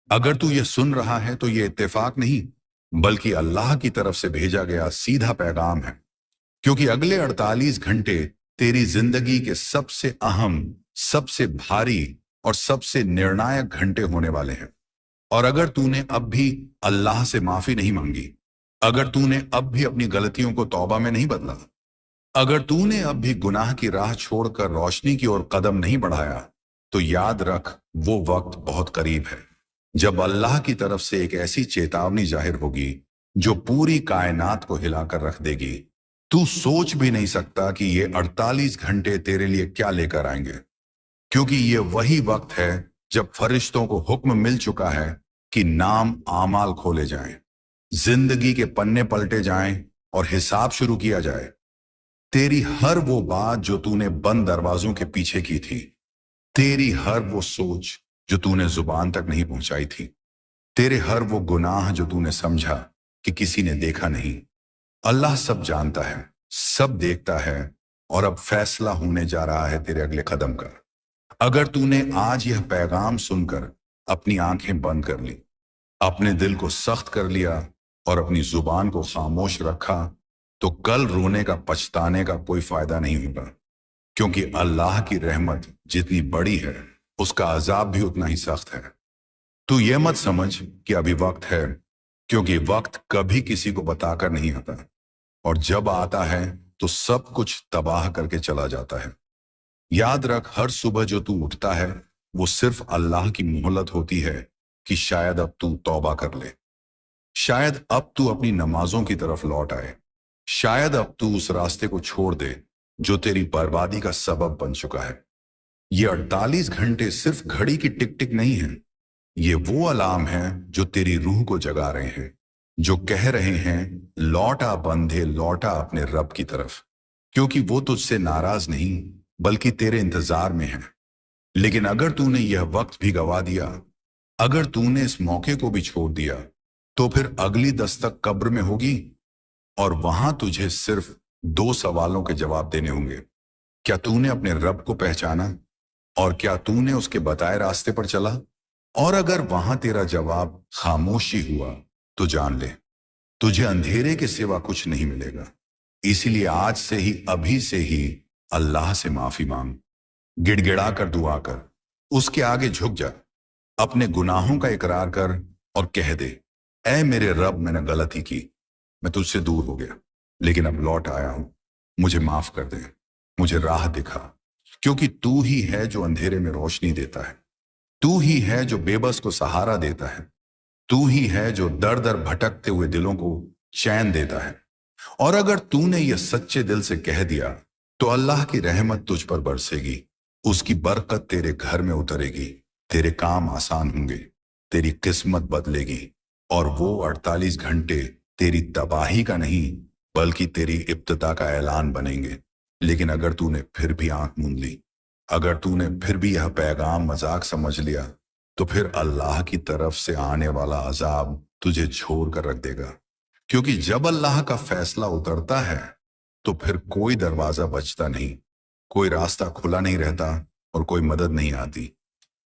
अगर तू ये सुन रहा है तो ये इत्तेफाक नहीं, बल्कि अल्लाह की तरफ से भेजा गया सीधा पैगाम है। क्योंकि अगले 48 घंटे तेरी जिंदगी के सबसे अहम, सबसे भारी और सबसे निर्णायक घंटे होने वाले हैं। और अगर तूने अब भी अल्लाह से माफी नहीं मांगी, अगर तूने अब भी अपनी गलतियों को तौबा में नहीं बदला, अगर तूने अब भी गुनाह की राह छोड़कर रोशनी की ओर कदम नहीं बढ़ाया, तो याद रख, वो वक्त बहुत करीब है जब अल्लाह की तरफ से एक ऐसी चेतावनी जाहिर होगी जो पूरी कायनात को हिलाकर रख देगी। तू सोच भी नहीं सकता कि ये 48 घंटे तेरे लिए क्या लेकर आएंगे, क्योंकि ये वही वक्त है जब फरिश्तों को हुक्म मिल चुका है कि नाम आमाल खोले जाएं, जिंदगी के पन्ने पलटे जाएं और हिसाब शुरू किया जाए। तेरी हर वो बात जो तूने बंद दरवाजों के पीछे की थी, तेरी हर वो सोच जो तूने जुबान तक नहीं पहुंचाई थी, तेरे हर वो गुनाह जो तूने समझा कि किसी ने देखा नहीं, अल्लाह सब जानता है, सब देखता है, और अब फैसला होने जा रहा है तेरे अगले कदम का। अगर तूने आज यह पैगाम सुनकर अपनी आंखें बंद कर ली, अपने दिल को सख्त कर लिया और अपनी जुबान को खामोश रखा, तो कल रोने का, पछताने का कोई फायदा नहीं होगा, क्योंकि अल्लाह की रहमत जितनी बड़ी है, उसका अजाब भी उतना ही सख्त है। तू ये मत समझ कि अभी वक्त है, क्योंकि वक्त कभी किसी को बताकर नहीं आता, और जब आता है तो सब कुछ तबाह करके चला जाता है। याद रख, हर सुबह जो तू उठता है वो सिर्फ अल्लाह की मोहलत होती है कि शायद अब तू तौबा कर ले, शायद अब तू अपनी नमाजों की तरफ लौट आए, शायद अब तू उस रास्ते को छोड़ दे जो तेरी बर्बादी का सबब बन चुका है। ये 48 घंटे सिर्फ घड़ी की टिक टिक नहीं है, ये वो अलार्म है जो तेरी रूह को जगा रहे हैं, जो कह रहे हैं, लौटा बंधे, लौटा अपने रब की तरफ, क्योंकि वो तुझसे नाराज नहीं बल्कि तेरे इंतजार में है। लेकिन अगर तूने यह वक्त भी गवा दिया, अगर तूने इस मौके को भी छोड़ दिया, तो फिर अगली दस्तक कब्र में होगी, और वहां तुझे सिर्फ 2 सवालों के जवाब देने होंगे। क्या तूने अपने रब को पहचाना, और क्या तूने उसके बताए रास्ते पर चला? और अगर वहां तेरा जवाब खामोशी हुआ, तो जान ले, तुझे अंधेरे के सिवा कुछ नहीं मिलेगा। इसीलिए आज से ही, अभी से ही अल्लाह से माफी मांग, गिड़गिड़ा कर दुआ कर, उसके आगे झुक जा, अपने गुनाहों का इकरार कर और कह दे, ऐ मेरे रब, मैंने गलती की, मैं तुझसे दूर हो गया, लेकिन अब लौट आया हूं, मुझे माफ कर दे, मुझे राह दिखा, क्योंकि तू ही है जो अंधेरे में रोशनी देता है, तू ही है जो बेबस को सहारा देता है, तू ही है जो दर दर भटकते हुए दिलों को चैन देता है। और अगर तूने यह सच्चे दिल से कह दिया, तो अल्लाह की रहमत तुझ पर बरसेगी, उसकी बरकत तेरे घर में उतरेगी, तेरे काम आसान होंगे, तेरी किस्मत बदलेगी, और वो 48 घंटे तेरी तबाही का नहीं बल्कि तेरी इब्तिदा का ऐलान बनेंगे। लेकिन अगर तूने फिर भी आंख मूंद ली, अगर तूने फिर भी यह पैगाम मजाक समझ लिया, तो फिर अल्लाह की तरफ से आने वाला अजाब तुझे छोड़ कर रख देगा, क्योंकि जब अल्लाह का फैसला उतरता है तो फिर कोई दरवाजा बचता नहीं, कोई रास्ता खुला नहीं रहता और कोई मदद नहीं आती।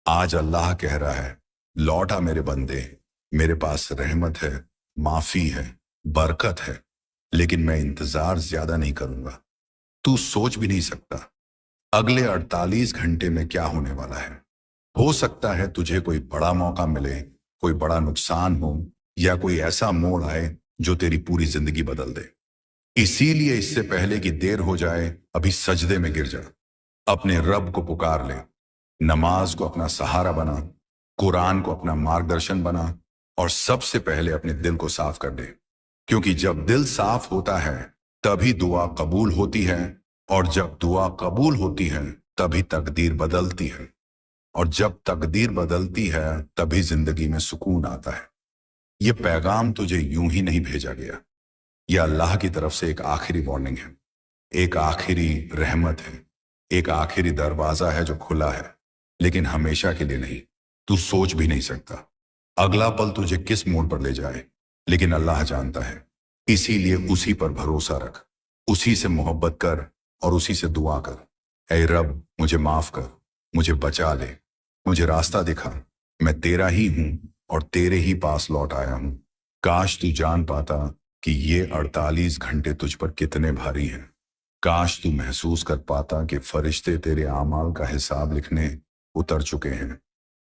आज अल्लाह कह रहा है, लौटा मेरे बंदे, मेरे पास रहमत है, माफी है, बरकत है, लेकिन मैं इंतजार ज्यादा नहीं करूंगा। तू सोच भी नहीं सकता अगले 48 घंटे में क्या होने वाला है। हो सकता है तुझे कोई बड़ा मौका मिले, कोई बड़ा नुकसान हो, या कोई ऐसा मोड़ आए जो तेरी पूरी जिंदगी बदल दे। इसीलिए इससे पहले कि देर हो जाए, अभी सजदे में गिर जा, अपने रब को पुकार ले, नमाज को अपना सहारा बना, कुरान को अपना मार्गदर्शन बना, और सबसे पहले अपने दिल को साफ कर दे, क्योंकि जब दिल साफ होता है तभी दुआ कबूल होती है, और जब दुआ कबूल होती है तभी तकदीर बदलती है, और जब तकदीर बदलती है तभी जिंदगी में सुकून आता है। यह पैगाम तुझे यूं ही नहीं भेजा गया, यह अल्लाह की तरफ से एक आखिरी वार्निंग है, एक आखिरी रहमत है, एक आखिरी दरवाजा है जो खुला है, लेकिन हमेशा के लिए नहीं। तू सोच भी नहीं सकता अगला पल तुझे किस मोड़ पर ले जाए, लेकिन अल्लाह जानता है। इसीलिए उसी पर भरोसा रख, उसी से मोहब्बत कर और उसी से दुआ कर, ऐ रब, मुझे माफ कर, मुझे बचा ले, मुझे रास्ता दिखा, मैं तेरा ही हूं, और तेरे ही पास लौट आया हूं। काश तू जान पाता कि ये 48 घंटे तुझ पर कितने भारी हैं। काश तू महसूस कर पाता कि फरिश्ते तेरे आमाल का हिसाब लिखने उतर चुके हैं।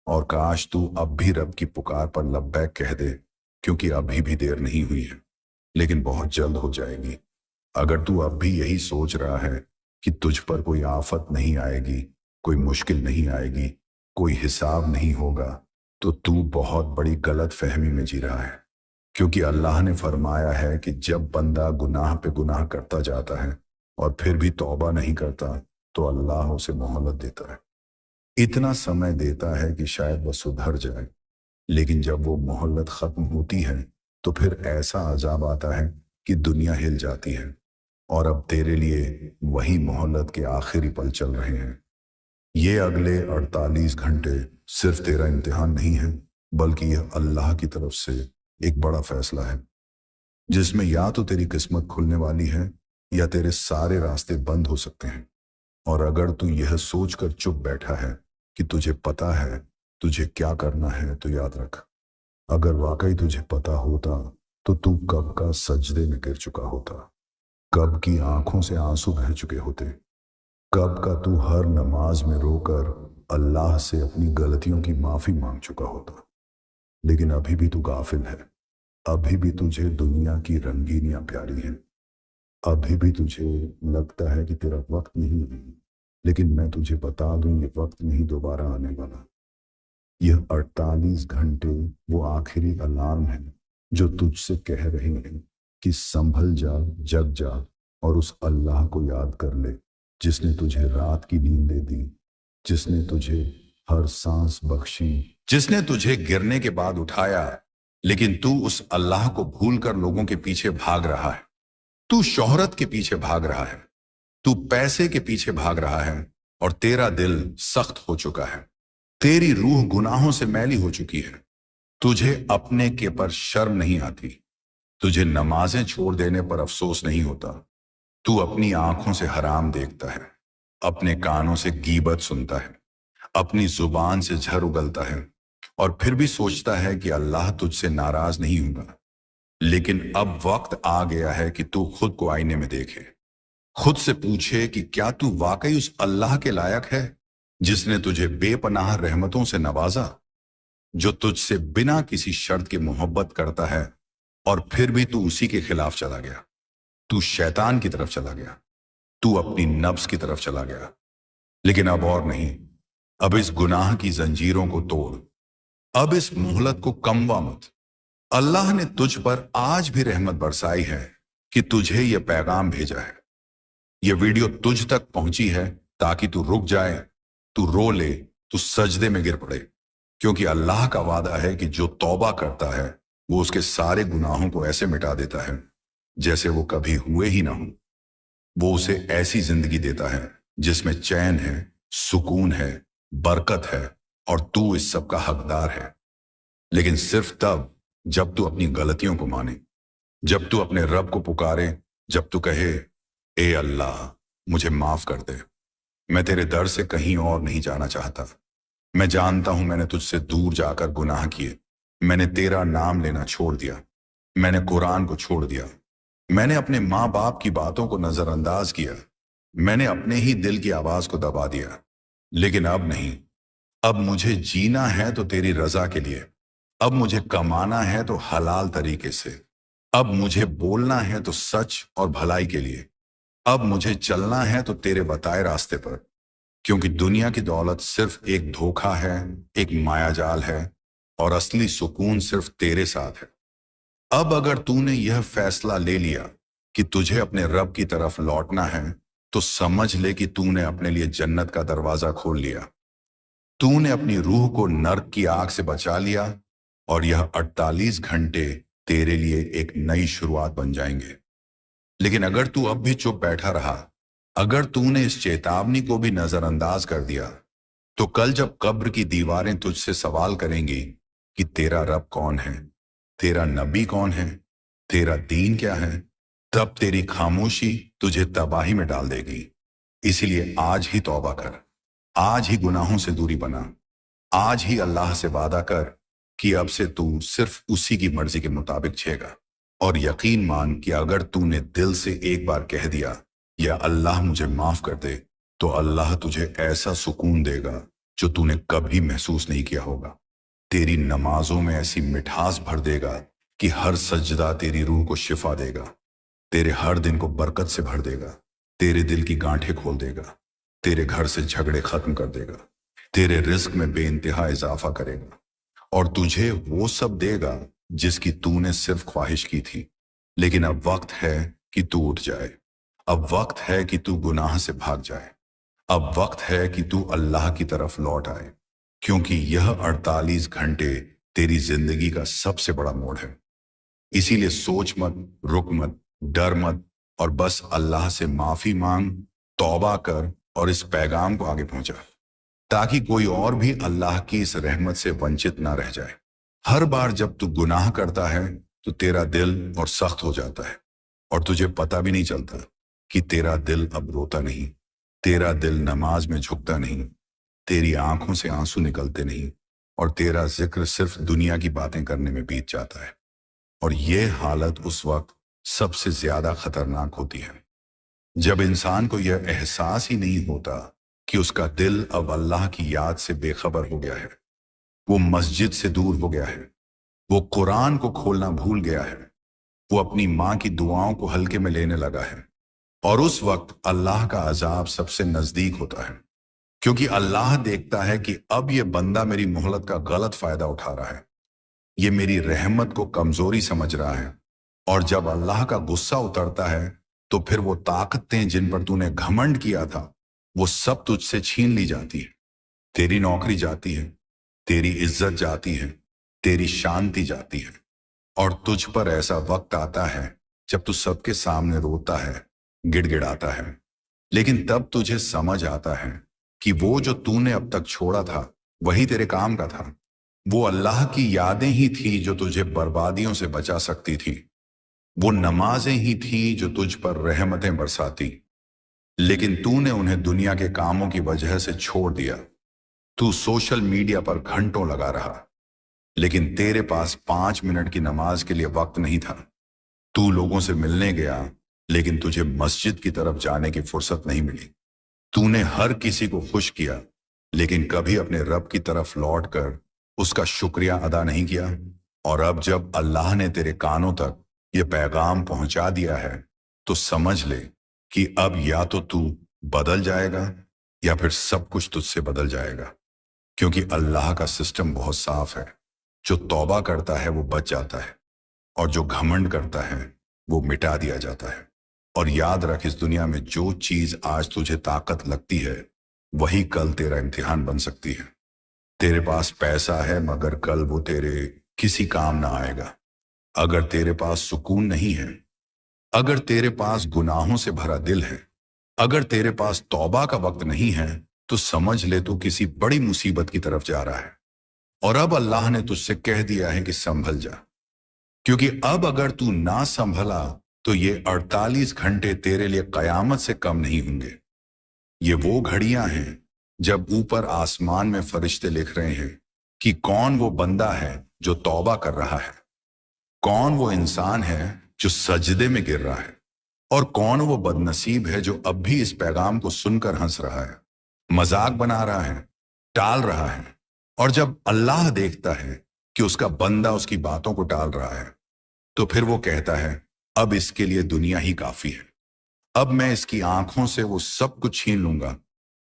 और काश तू अब भी रब की पुकार पर लब्बैक कह दे, क्योंकि अभी भी देर नहीं हुई है, लेकिन बहुत जल्द हो जाएगी। अगर तू अब भी यही सोच रहा है कि तुझ पर कोई आफत नहीं आएगी, कोई मुश्किल नहीं आएगी, कोई हिसाब नहीं होगा, तो तू बहुत बड़ी गलत फहमी में जी रहा है। क्योंकि अल्लाह ने फरमाया है कि जब बंदा गुनाह पे गुनाह करता जाता है और फिर भी तौबा नहीं करता, तो अल्लाह उसे मोहलत देता है। इतना समय देता है कि शायद वह सुधर जाए, लेकिन जब वो मोहल्लत खत्म होती है तो फिर ऐसा अजाब आता है कि दुनिया हिल जाती है। और अब तेरे लिए वही मोहल्लत के आखिरी पल चल रहे हैं। ये अगले 48 घंटे सिर्फ तेरा इम्तिहान नहीं है, बल्कि यह अल्लाह की तरफ से एक बड़ा फैसला है, जिसमें या तो तेरी किस्मत खुलने वाली है या तेरे सारे रास्ते बंद हो सकते हैं। और अगर तू यह सोचकर चुप बैठा है कि तुझे पता है तुझे क्या करना है, तो याद रख, अगर वाकई तुझे पता होता तो तू कब का सजदे में गिर चुका होता, कब की आंखों से आंसू बह चुके होते, कब का तू हर नमाज में रोकर अल्लाह से अपनी गलतियों की माफी मांग चुका होता। लेकिन अभी भी तू गाफिल है, अभी भी तुझे दुनिया की रंगीनियां प्यारी हैं, अभी भी तुझे लगता है कि तेरा वक्त नहीं है। लेकिन मैं तुझे बता दूं, ये वक्त नहीं दोबारा आने वाला। यह 48 घंटे वो आखिरी अलार्म है जो तुझसे कह रहे हैं कि संभल जा, जग जा और उस अल्लाह को याद कर ले, जिसने तुझे रात की नींदें दी, जिसने तुझे हर सांस बख्शी, जिसने तुझे गिरने के बाद उठाया। लेकिन तू उस अल्लाह को भूलकर लोगों के पीछे भाग रहा है। तू शोहरत के पीछे भाग रहा है, तू पैसे के पीछे भाग रहा है, और तेरा दिल सख्त हो चुका है। तेरी रूह गुनाहों से मैली हो चुकी है। तुझे अपने के पर शर्म नहीं आती, तुझे नमाजें छोड़ देने पर अफसोस नहीं होता। तू अपनी आंखों से हराम देखता है, अपने कानों से गीबत सुनता है, अपनी जुबान से झर उगलता है, और फिर भी सोचता है कि अल्लाह तुझसे नाराज नहीं होगा। लेकिन अब वक्त आ गया है कि तू खुद को आईने में देखे, खुद से पूछे कि क्या तू वाकई उस अल्लाह के लायक है जिसने तुझे बेपनाह रहमतों से नवाजा, जो तुझसे बिना किसी शर्त के मोहब्बत करता है, और फिर भी तू उसी के खिलाफ चला गया। तू शैतान की तरफ चला गया, तू अपनी नफ्स की तरफ चला गया। लेकिन अब और नहीं, अब इस गुनाह की जंजीरों को तोड़, अब इस मोहलत को कमवा मत। अल्लाह ने तुझ पर आज भी रहमत बरसाई है कि तुझे यह पैगाम भेजा है। यह वीडियो तुझ तक पहुंची है ताकि तू रुक जाए, तू रो ले, तू सजदे में गिर पड़े। क्योंकि अल्लाह का वादा है कि जो तौबा करता है वो उसके सारे गुनाहों को ऐसे मिटा देता है जैसे वो कभी हुए ही ना हो। वो उसे ऐसी जिंदगी देता है जिसमें चैन है, सुकून है, बरकत है, और तू इस सब का हकदार है। लेकिन सिर्फ तब जब तू अपनी गलतियों को माने, जब तू अपने रब को पुकारे, जब तू कहे, ए अल्लाह मुझे माफ कर दे, मैं तेरे दर से कहीं और नहीं जाना चाहता। मैं जानता हूं मैंने तुझसे दूर जाकर गुनाह किए, मैंने तेरा नाम लेना छोड़ दिया, मैंने कुरान को छोड़ दिया, मैंने अपने माँ बाप की बातों को नजरअंदाज किया, मैंने अपने ही दिल की आवाज को दबा दिया। लेकिन अब नहीं, अब मुझे जीना है तो तेरी रजा के लिए, अब मुझे कमाना है तो हलाल तरीके से, अब मुझे बोलना है तो सच और भलाई के लिए, अब मुझे चलना है तो तेरे बताए रास्ते पर। क्योंकि दुनिया की दौलत सिर्फ एक धोखा है, एक मायाजाल है, और असली सुकून सिर्फ तेरे साथ है। अब अगर तूने यह फैसला ले लिया कि तुझे अपने रब की तरफ लौटना है, तो समझ ले कि तूने अपने लिए जन्नत का दरवाजा खोल लिया। तूने अपनी रूह को नर्क की आग से बचा लिया, और यह 48 घंटे तेरे लिए एक नई शुरुआत बन जाएंगे। लेकिन अगर तू अब भी चुप बैठा रहा, अगर तूने इस चेतावनी को भी नजरअंदाज कर दिया, तो कल जब कब्र की दीवारें तुझसे सवाल करेंगी कि तेरा रब कौन है, तेरा नबी कौन है, तेरा दीन क्या है, तब तेरी खामोशी तुझे तबाही में डाल देगी। इसीलिए आज ही तौबा कर, आज ही गुनाहों से दूरी बना, आज ही अल्लाह से वादा कर کہ اب سے تو صرف اسی کی مرضی کے مطابق جھے گا، اور یقین مان کہ اگر تو نے دل سے ایک بار کہہ دیا یا اللہ مجھے معاف کر دے، تو اللہ تجھے ایسا سکون دے گا جو تو نے کبھی محسوس نہیں کیا ہوگا۔ تیری نمازوں میں ایسی مٹھاس بھر دے گا کہ ہر سجدہ تیری روح کو شفا دے گا، تیرے ہر دن کو برکت سے بھر دے گا، تیرے دل کی گانٹھیں کھول دے گا، تیرے گھر سے جھگڑے ختم کر دے گا، تیرے رزق میں بے انتہا اضافہ کرے گا، اور تجھے وہ سب دے گا جس کی تو نے صرف خواہش کی تھی۔ لیکن اب وقت ہے کہ تو اٹھ جائے، اب وقت ہے کہ تو گناہ سے بھاگ جائے، اب وقت ہے کہ تو اللہ کی طرف لوٹ آئے، کیونکہ یہ 48 گھنٹے تیری زندگی کا سب سے بڑا موڑ ہے۔ اسی لیے سوچ مت، رک مت، ڈر مت، اور بس اللہ سے معافی مانگ، توبہ کر اور اس پیغام کو آگے پہنچا، تاکہ کوئی اور بھی اللہ کی اس رحمت سے ونچت نہ رہ جائے۔ ہر بار جب تو گناہ کرتا ہے تو تیرا دل اور سخت ہو جاتا ہے، اور تجھے پتہ بھی نہیں چلتا کہ تیرا دل اب روتا نہیں، تیرا دل نماز میں جھکتا نہیں، تیری آنکھوں سے آنسو نکلتے نہیں، اور تیرا ذکر صرف دنیا کی باتیں کرنے میں بیت جاتا ہے۔ اور یہ حالت اس وقت سب سے زیادہ خطرناک ہوتی ہے جب انسان کو یہ احساس ہی نہیں ہوتا کہ اس کا دل اب اللہ کی یاد سے بے خبر ہو گیا ہے، وہ مسجد سے دور ہو گیا ہے، وہ قرآن کو کھولنا بھول گیا ہے، وہ اپنی ماں کی دعاؤں کو ہلکے میں لینے لگا ہے، اور اس وقت اللہ کا عذاب سب سے نزدیک ہوتا ہے، کیونکہ اللہ دیکھتا ہے کہ اب یہ بندہ میری مہلت کا غلط فائدہ اٹھا رہا ہے، یہ میری رحمت کو کمزوری سمجھ رہا ہے، اور جب اللہ کا غصہ اترتا ہے تو پھر وہ طاقتیں جن پر تو نے گھمنڈ کیا تھا وہ سب تجھ سے چھین لی جاتی ہے، تیری نوکری جاتی ہے، تیری عزت جاتی ہے، تیری شانتی جاتی ہے، اور تجھ پر ایسا وقت آتا ہے جب تو سب کے سامنے روتا ہے، گڑ گڑاتا ہے، لیکن تب تجھے سمجھ آتا ہے کہ وہ جو تو نے اب تک چھوڑا تھا وہی تیرے کام کا تھا، وہ اللہ کی یادیں ہی تھی جو تجھے بربادیوں سے بچا سکتی تھی، وہ نمازیں ہی تھی جو تجھ پر رحمتیں برساتی، لیکن تو نے انہیں دنیا کے کاموں کی وجہ سے چھوڑ دیا۔ تو سوشل میڈیا پر گھنٹوں لگا رہا، لیکن تیرے پاس 5 منٹ کی نماز کے لیے وقت نہیں تھا۔ تو لوگوں سے ملنے گیا، لیکن تجھے مسجد کی طرف جانے کی فرصت نہیں ملی۔ تو نے ہر کسی کو خوش کیا، لیکن کبھی اپنے رب کی طرف لوٹ کر اس کا شکریہ ادا نہیں کیا۔ اور اب جب اللہ نے تیرے کانوں تک یہ پیغام پہنچا دیا ہے تو سمجھ لے کہ اب یا تو بدل جائے گا یا پھر سب کچھ تجھ سے بدل جائے گا، کیونکہ اللہ کا سسٹم بہت صاف ہے، جو توبہ کرتا ہے وہ بچ جاتا ہے، اور جو گھمنڈ کرتا ہے وہ مٹا دیا جاتا ہے۔ اور یاد رکھ، اس دنیا میں جو چیز آج تجھے طاقت لگتی ہے وہی کل تیرا امتحان بن سکتی ہے۔ تیرے پاس پیسہ ہے مگر کل وہ تیرے کسی کام نہ آئے گا۔ اگر تیرے پاس سکون نہیں ہے، اگر تیرے پاس گناہوں سے بھرا دل ہے، اگر تیرے پاس توبہ کا وقت نہیں ہے، تو سمجھ لے تو کسی بڑی مصیبت کی طرف جا رہا ہے، اور اب اللہ نے تجھ سے کہہ دیا ہے کہ سنبھل جا، کیونکہ اب اگر تو نہ سنبھلا تو یہ 48 گھنٹے تیرے لیے قیامت سے کم نہیں ہوں گے۔ یہ وہ گھڑیاں ہیں جب اوپر آسمان میں فرشتے لکھ رہے ہیں کہ کون وہ بندہ ہے جو توبہ کر رہا ہے، کون وہ انسان ہے جو سجدے میں گر رہا ہے، اور کون وہ بد نصیب ہے جو اب بھی اس پیغام کو سن کر ہنس رہا ہے، مذاق بنا رہا ہے، ٹال رہا ہے۔ اور جب اللہ دیکھتا ہے کہ اس کا بندہ اس کی باتوں کو ٹال رہا ہے تو پھر وہ کہتا ہے اب اس کے لیے دنیا ہی کافی ہے، اب میں اس کی آنکھوں سے وہ سب کچھ چھین لوں گا